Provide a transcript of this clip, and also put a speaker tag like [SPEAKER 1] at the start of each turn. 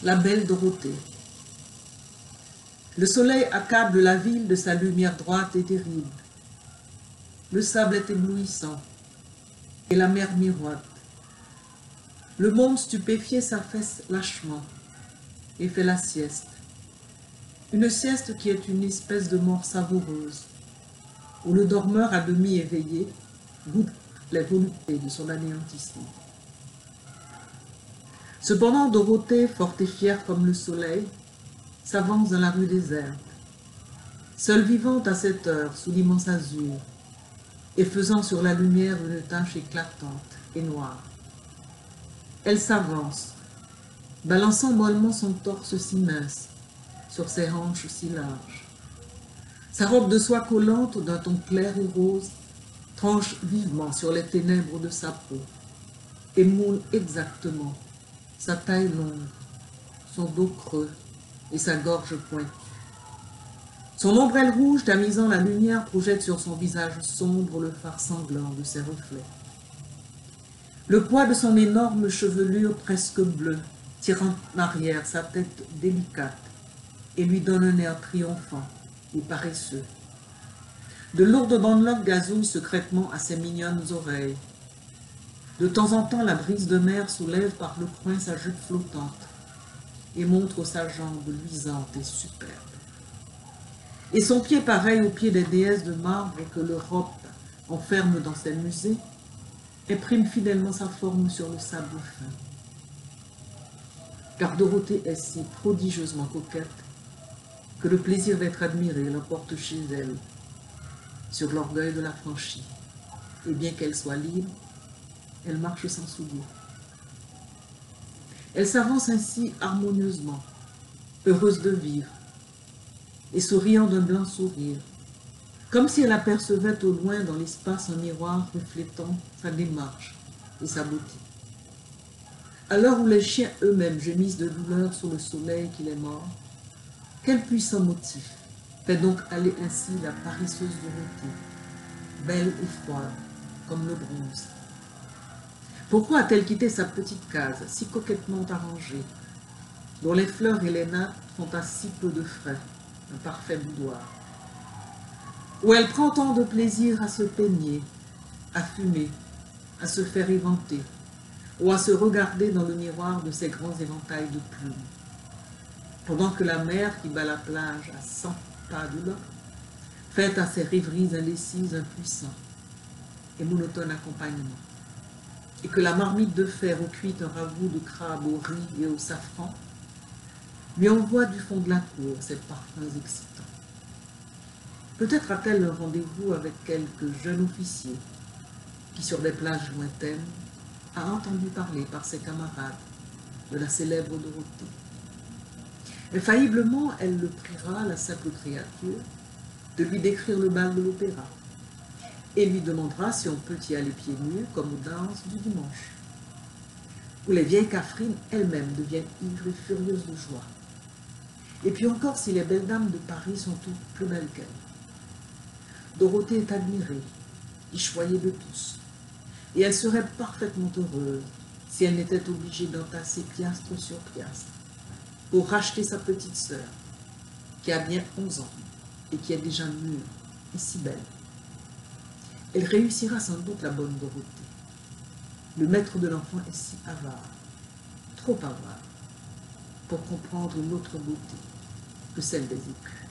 [SPEAKER 1] La belle Dorothée. Le soleil accable la ville de sa lumière droite et terrible. Le sable est éblouissant et la mer miroite. Le monde stupéfié s'affaisse lâchement et fait la sieste. Une sieste qui est une espèce de mort savoureuse, où le dormeur à demi éveillé goûte les voluptés de son anéantissement. Cependant, Dorothée, forte et fière comme le soleil, s'avance dans la rue déserte, seule vivante à cette heure sous l'immense azur, et faisant sur la lumière une tache éclatante et noire. Elle s'avance, balançant mollement son torse si mince sur ses hanches si larges. Sa robe de soie collante d'un ton clair et rose tranche vivement sur les ténèbres de sa peau et moule exactement sa taille longue, son dos creux et sa gorge pointue. Son ombrelle rouge tamisant la lumière projette sur son visage sombre le phare sanglant de ses reflets. Le poids de son énorme chevelure presque bleue tire en arrière sa tête délicate et lui donne un air triomphant et paresseux. De lourdes bandelettes gazouillent secrètement à ses mignonnes oreilles. De temps en temps, la brise de mer soulève par le coin sa jupe flottante et montre sa jambe luisante et superbe. Et son pied, pareil au pied des déesses de marbre que l'Europe enferme dans ses musées, imprime fidèlement sa forme sur le sable fin. Car Dorothée est si prodigieusement coquette que le plaisir d'être admirée l'emporte chez elle, sur l'orgueil de la franchie. Et bien qu'elle soit libre, elle marche sans souliers. Elle s'avance ainsi harmonieusement, heureuse de vivre, et souriant d'un blanc sourire, comme si elle apercevait au loin dans l'espace un miroir reflétant sa démarche et sa beauté. À l'heure où les chiens eux-mêmes gémissent de douleur sous le soleil qui les mord, quel puissant motif fait donc aller ainsi la paresseuse Dorothée, belle et froide comme le bronze? Pourquoi a-t-elle quitté sa petite case si coquettement arrangée, dont les fleurs et les nattes font à si peu de frais un parfait boudoir, où elle prend tant de plaisir à se peigner, à fumer, à se faire éventer, ou à se regarder dans le miroir de ses grands éventails de plumes, pendant que la mer qui bat la plage à 100 pas de là fait à ses rêveries indécises un puissant et monotone accompagnement, et que la marmite de fer où cuit un ragoût de crabe au riz et au safran lui envoie du fond de la cour ses parfums excitants. Peut-être a-t-elle un rendez-vous avec quelque jeune officier qui, sur des plages lointaines, a entendu parler par ses camarades de la célèbre Dorothée. Infailliblement, elle le priera, la simple créature, de lui décrire le bal de l'opéra et lui demandera si on peut y aller pieds nus comme aux danses du dimanche, où les vieilles Catherine elles-mêmes deviennent ivres et furieuses de joie. Et puis encore si les belles dames de Paris sont toutes plus belles qu'elle. Dorothée est admirée et choyée de tous, et elle serait parfaitement heureuse si elle n'était obligée d'entasser piastre sur piastre pour racheter sa petite sœur, qui a bien 11 ans et qui est déjà mûre et si belle. Elle réussira sans doute la bonne Dorothée. Le maître de l'enfant est si avare, trop avare, pour comprendre une autre beauté que celle des écus.